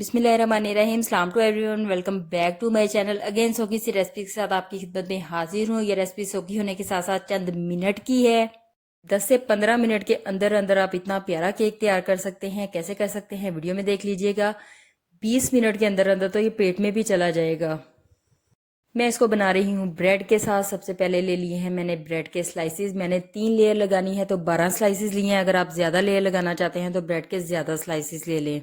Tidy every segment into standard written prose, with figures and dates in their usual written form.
बिस्मिल्लाहिर्रहमानिर्रहीम। सलाम to everyone, welcome back to my channel. Again so किसी रेसिपी के साथ आपकी खिदमत में हाजिर हूँ। ये रेसिपी सोखी होने के साथ साथ चंद मिनट की है। 10 से 15 मिनट के अंदर अंदर आप इतना प्यारा केक तैयार कर सकते हैं। कैसे कर सकते हैं वीडियो में देख लीजिएगा। 20 मिनट के अंदर अंदर तो ये पेट में भी चला जाएगा। मैं इसको बना रही हूँ ब्रेड के साथ। सबसे पहले ले लिए हैं मैंने ब्रेड के स्लाइसिस। मैंने 3 लेयर लगानी है तो 12 स्लाइसिस लिए हैं। अगर आप ज़्यादा लेयर लगाना चाहते हैं तो ब्रेड के ज़्यादा स्लाइसिस ले लें।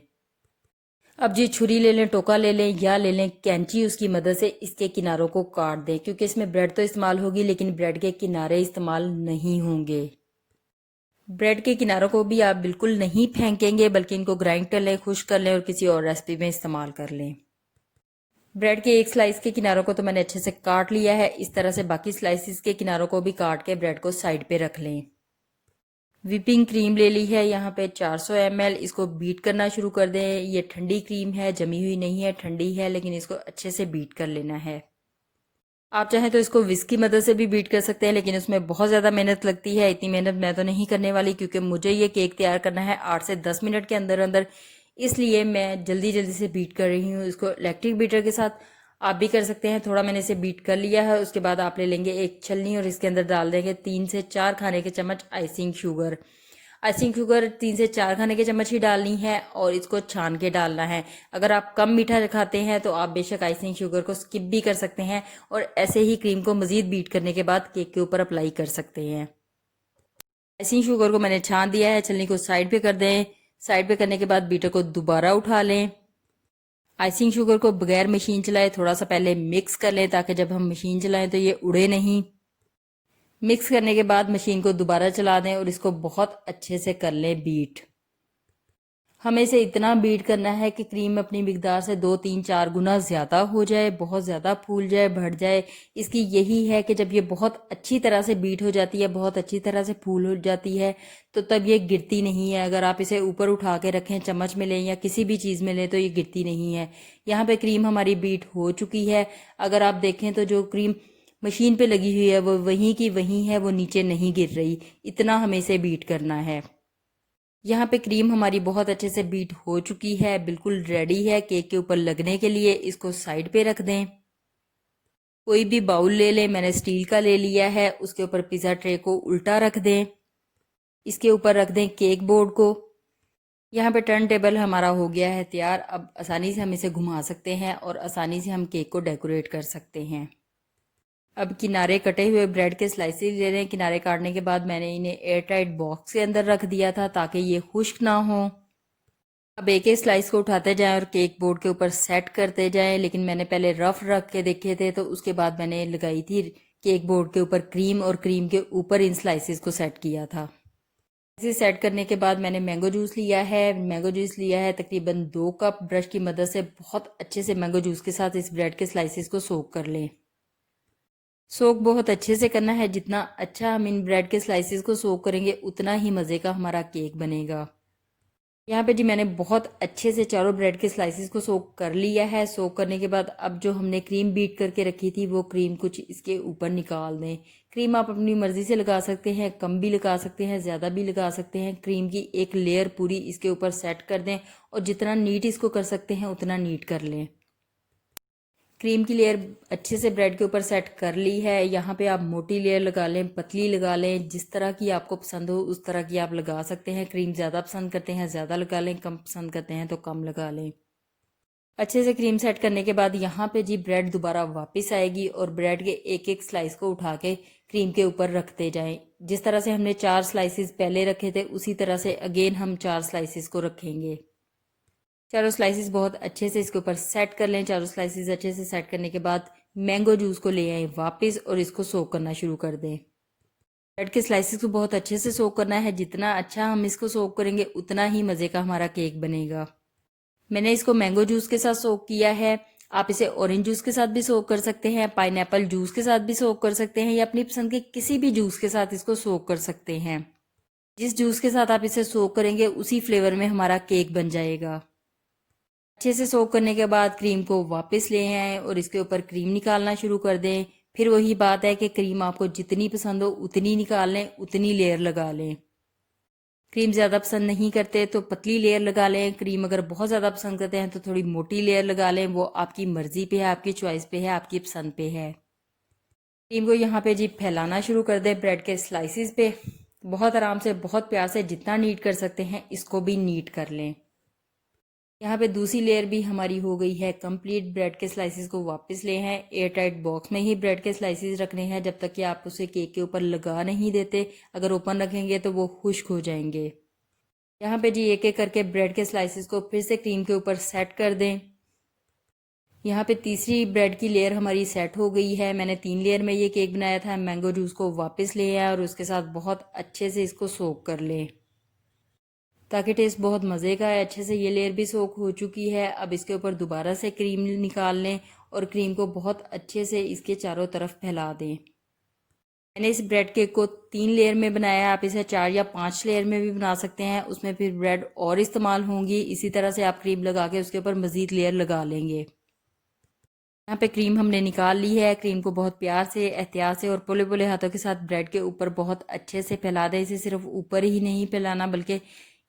अब जी छुरी ले लें, टोका ले लें या ले लें कैंची, उसकी मदद से इसके किनारों को काट दें, क्योंकि इसमें ब्रेड तो इस्तेमाल होगी लेकिन ब्रेड के किनारे इस्तेमाल नहीं होंगे। ब्रेड के किनारों को भी आप बिल्कुल नहीं फेंकेंगे, बल्कि इनको ग्राइंड कर लें, खुश कर लें और किसी और रेसिपी में इस्तेमाल कर लें। ब्रेड के एक स्लाइस के किनारों को तो मैंने अच्छे से काट लिया है। इस तरह से बाकी स्लाइसिस के किनारों को भी काट के ब्रेड को साइड पे रख लें। व्हिपिंग क्रीम ले ली है यहाँ पे 400 ml। इसको बीट करना शुरू कर दें। ये ठंडी क्रीम है, जमी हुई नहीं है, ठंडी है, लेकिन इसको अच्छे से बीट कर लेना है। आप चाहें तो इसको विस्क की मदद से भी बीट कर सकते हैं, लेकिन उसमें बहुत ज़्यादा मेहनत लगती है। इतनी मेहनत मैं तो नहीं करने वाली, क्योंकि मुझे ये केक तैयार करना है 8 से 10 मिनट के अंदर अंदर। इसलिए मैं जल्दी जल्दी से बीट कर रही हूँ इसको इलेक्ट्रिक बीटर के साथ। आप भी कर सकते हैं। थोड़ा मैंने इसे बीट कर लिया है। उसके बाद आप ले लेंगे एक छलनी और इसके अंदर डाल देंगे 3 से 4 खाने के चम्मच आइसिंग शुगर। आइसिंग शुगर 3 से 4 खाने के चम्मच ही डालनी है और इसको छान के डालना है। अगर आप कम मीठा खाते हैं तो आप बेशक आइसिंग शुगर को स्किप भी कर सकते हैं और ऐसे ही क्रीम को मजीद बीट करने के बाद केक के ऊपर अप्लाई कर सकते हैं। आइसिंग शुगर को मैंने छान दिया है। छलनी को साइड पे कर दें। साइड पे करने के बाद बीटर को दोबारा उठा लें। आइसिंग शुगर को बगैर मशीन चलाए थोड़ा सा पहले मिक्स कर लें, ताकि जब हम मशीन चलाएं तो ये उड़े नहीं। मिक्स करने के बाद मशीन को दोबारा चला दें और इसको बहुत अच्छे से कर लें बीट। हमें इसे इतना बीट करना है कि क्रीम अपनी मिकदार से 2, 3, 4 गुना ज़्यादा हो जाए, बहुत ज़्यादा फूल जाए, बढ़ जाए। इसकी यही है कि जब ये बहुत अच्छी तरह से बीट हो जाती है, बहुत अच्छी तरह से फूल हो जाती है, तो तब ये गिरती नहीं है। अगर आप इसे ऊपर उठा के रखें, चम्मच में लें या किसी भी चीज़ में लें, तो ये गिरती नहीं है। यहाँ पे क्रीम हमारी बीट हो चुकी है। अगर आप देखें तो जो क्रीम मशीन पे लगी हुई है वो वहीं की वहीं है, वो नीचे नहीं गिर रही। इतना हमें इसे बीट करना है। यहाँ पे क्रीम हमारी बहुत अच्छे से बीट हो चुकी है, बिल्कुल रेडी है केक के ऊपर लगने के लिए। इसको साइड पे रख दें। कोई भी बाउल ले लें, मैंने स्टील का ले लिया है। उसके ऊपर पिज़्ज़ा ट्रे को उल्टा रख दें। इसके ऊपर रख दें केक बोर्ड को। यहाँ पे टर्न टेबल हमारा हो गया है तैयार। अब आसानी से हम इसे घुमा सकते हैं और आसानी से हम केक को डेकोरेट कर सकते हैं। अब किनारे कटे हुए ब्रेड के स्लाइसेस ले लें। किनारे काटने के बाद मैंने इन्हें एयर टाइट बॉक्स के अंदर रख दिया था ताकि ये खुश्क ना हो। अब एक एक स्लाइस को उठाते जाएं और केक बोर्ड के ऊपर सेट करते जाएं, लेकिन मैंने पहले रफ रख के देखे थे, तो उसके बाद मैंने लगाई थी केक बोर्ड के ऊपर क्रीम और क्रीम के ऊपर इन स्लाइसेस को सेट किया था। इसे सेट करने के बाद मैंने मैंगो जूस लिया है। मैंगो जूस लिया है तकरीबन 2 कप। ब्रश की मदद से बहुत अच्छे से मैंगो जूस के साथ इस ब्रेड के स्लाइसेस को सोक कर लें। सोक बहुत अच्छे से करना है। जितना अच्छा हम इन ब्रेड के स्लाइसेस को सोक करेंगे उतना ही मज़े का हमारा केक बनेगा। यहाँ पे जी मैंने बहुत अच्छे से चारों ब्रेड के स्लाइसेस को सोक कर लिया है। सोक करने के बाद अब जो हमने क्रीम बीट करके रखी थी वो क्रीम कुछ इसके ऊपर निकाल दें। क्रीम आप अपनी मर्ज़ी से लगा सकते हैं, कम भी लगा सकते हैं, ज़्यादा भी लगा सकते हैं। क्रीम की एक लेयर पूरी इसके ऊपर सेट कर दें और जितना नीट इसको कर सकते हैं उतना नीट कर लें। क्रीम की लेयर अच्छे से ब्रेड के ऊपर सेट कर ली है। यहाँ पे आप मोटी लेयर लगा लें, पतली लगा लें, जिस तरह की आपको पसंद हो उस तरह की आप लगा सकते हैं। क्रीम ज़्यादा पसंद करते हैं ज़्यादा लगा लें, कम पसंद करते हैं तो कम लगा लें। अच्छे से क्रीम सेट करने के बाद यहाँ पे जी ब्रेड दोबारा वापस आएगी और ब्रेड के एक एक स्लाइस को उठा के क्रीम के ऊपर रखते जाएं। जिस तरह से हमने 4 स्लाइसिस पहले रखे थे उसी तरह से अगेन हम 4 स्लाइसिस को रखेंगे। चारों स्लाइसिस बहुत अच्छे से इसके ऊपर सेट कर लें। चारों स्लाइसिस अच्छे से सेट करने के बाद मैंगो जूस को ले आए वापस और इसको सोक करना शुरू कर दें। ब्रेड के स्लाइसिस को बहुत अच्छे से सोक करना है। जितना अच्छा हम इसको सोक करेंगे उतना ही मज़े का हमारा केक बनेगा। मैंने इसको मैंगो जूस के साथ सोक किया है। आप इसे ऑरेंज जूस के साथ भी सोक कर सकते हैं, पाइनएप्पल जूस के साथ भी सोक कर सकते हैं, या अपनी पसंद के किसी भी जूस के साथ इसको सोक कर सकते हैं। जिस जूस के साथ आप इसे सोक करेंगे उसी फ्लेवर में हमारा केक बन जाएगा। अच्छे से सोक करने के बाद क्रीम को वापस ले आएं और इसके ऊपर क्रीम निकालना शुरू कर दें। फिर वही बात है कि क्रीम आपको जितनी पसंद हो उतनी निकाल लें, उतनी लेयर लगा लें। क्रीम ज़्यादा पसंद नहीं करते तो पतली लेयर लगा लें। क्रीम अगर बहुत ज़्यादा पसंद करते हैं तो थोड़ी मोटी लेयर लगा लें। वो आपकी मर्ज़ी पे है, आपकी चॉइस पे है, आपकी पसंद पे है। क्रीम को यहाँ पे जी फैलाना शुरू कर दें ब्रेड के स्लाइसिस पे। बहुत आराम से, बहुत प्यार से, जितना नीट कर सकते हैं इसको भी नीट कर लें। यहाँ पे दूसरी लेयर भी हमारी हो गई है कंप्लीट। ब्रेड के स्लाइसिस को वापस ले हैं। एयर टाइट बॉक्स में ही ब्रेड के स्लाइसिस रखने हैं जब तक कि आप उसे केक के ऊपर लगा नहीं देते। अगर ओपन रखेंगे तो वो खुश्क हो जाएंगे। यहाँ पे जी एक एक करके ब्रेड के स्लाइसिस को फिर से क्रीम के ऊपर सेट कर दें। यहाँ पे तीसरी ब्रेड की लेयर हमारी सेट हो गई है। मैंने 3 लेयर में ये केक बनाया था। मैंगो जूस को वापस ले आया और उसके साथ बहुत अच्छे से इसको सोक कर लें ताकि टेस्ट बहुत मज़े का है। अच्छे से ये लेयर भी सोक हो चुकी है। अब इसके ऊपर दोबारा से क्रीम निकाल लें और क्रीम को बहुत अच्छे से इसके चारों तरफ फैला दें। मैंने इस ब्रेड केक को 3 लेयर में बनाया है। आप इसे 4 या 5 लेयर में भी बना सकते हैं। उसमें फिर ब्रेड और इस्तेमाल होंगी। इसी तरह से आप क्रीम लगा के उसके ऊपर मज़ीद लेयर लगा लेंगे। यहाँ पे क्रीम हमने निकाल ली है। क्रीम को बहुत प्यार से, एहतियात से और पोले पोले हाथों के साथ ब्रेड के ऊपर बहुत अच्छे से फैला दें। इसे सिर्फ ऊपर ही नहीं फैलाना बल्कि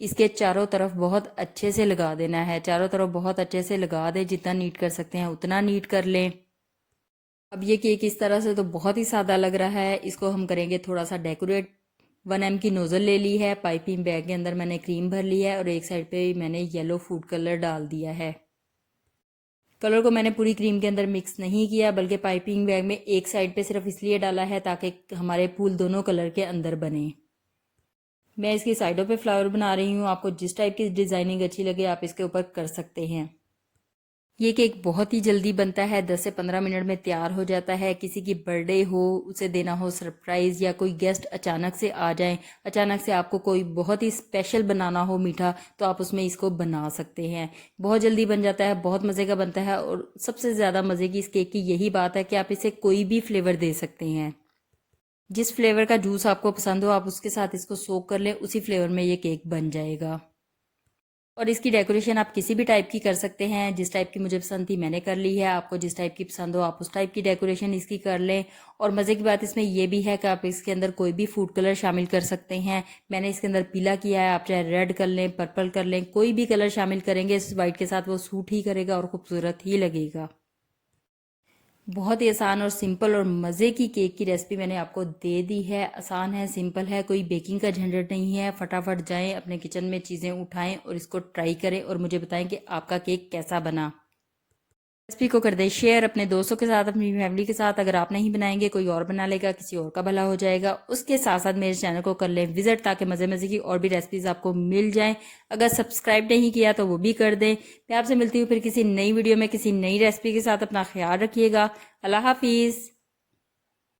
इसके चारों तरफ बहुत अच्छे से लगा देना है। चारों तरफ बहुत अच्छे से लगा दें। जितना नीट कर सकते हैं उतना नीट कर लें। अब ये केक इस तरह से तो बहुत ही सादा लग रहा है। इसको हम करेंगे थोड़ा सा डेकोरेट। 1 ml की नोज़ल ले ली है। पाइपिंग बैग के अंदर मैंने क्रीम भर ली है और एक साइड पे मैंने येलो फूड कलर डाल दिया है। कलर को मैंने पूरी क्रीम के अंदर मिक्स नहीं किया बल्कि पाइपिंग बैग में एक साइड पे सिर्फ इसलिए डाला है ताकि हमारे फूल दोनों कलर के अंदर बने। मैं इसकी साइडों पे फ्लावर बना रही हूँ। आपको जिस टाइप की डिज़ाइनिंग अच्छी लगे आप इसके ऊपर कर सकते हैं। ये केक बहुत ही जल्दी बनता है। 10 से 15 मिनट में तैयार हो जाता है। किसी की बर्थडे हो, उसे देना हो सरप्राइज़, या कोई गेस्ट अचानक से आ जाए, अचानक से आपको कोई बहुत ही स्पेशल बनाना हो मीठा, तो आप उसमें इसको बना सकते हैं। बहुत जल्दी बन जाता है, बहुत मज़े का बनता है। और सबसे ज़्यादा मज़े की इस केक की यही बात है कि आप इसे कोई भी फ्लेवर दे सकते हैं। जिस फ्लेवर का जूस आपको पसंद हो आप उसके साथ इसको सोक कर लें। उसी फ्लेवर में ये केक बन जाएगा। और इसकी डेकोरेशन आप किसी भी टाइप की कर सकते हैं। जिस टाइप की मुझे पसंद थी मैंने कर ली है। आपको जिस टाइप की पसंद हो आप उस टाइप की डेकोरेशन इसकी कर लें। और मज़े की बात इसमें यह भी है कि आप इसके अंदर कोई भी फूड कलर शामिल कर सकते हैं। मैंने इसके अंदर पीला किया है। आप चाहे रेड कर लें, पर्पल कर लें, कोई भी कलर शामिल करेंगे इस वाइट के साथ वो सूट ही करेगा और खूबसूरत ही लगेगा। बहुत ही आसान और सिंपल और मज़े की केक की रेसिपी मैंने आपको दे दी है। आसान है, सिंपल है, कोई बेकिंग का झंझट नहीं है। फटाफट जाएं अपने किचन में, चीज़ें उठाएं और इसको ट्राई करें और मुझे बताएं कि आपका केक कैसा बना। रेसिपी को कर दें शेयर अपने दोस्तों के साथ, अपनी फैमिली के साथ। अगर आप नहीं बनाएंगे कोई और बना लेगा, किसी और का भला हो जाएगा। उसके साथ साथ मेरे चैनल को कर लें विजिट ताकि मज़े मज़े की और भी रेसिपीज़ आपको मिल जाएं। अगर सब्सक्राइब नहीं किया तो वो भी कर दें। मैं आपसे मिलती हूँ फिर किसी नई वीडियो में किसी नई रेसिपी के साथ। अपना ख्याल रखिएगा। अल्लाह हाफिज़।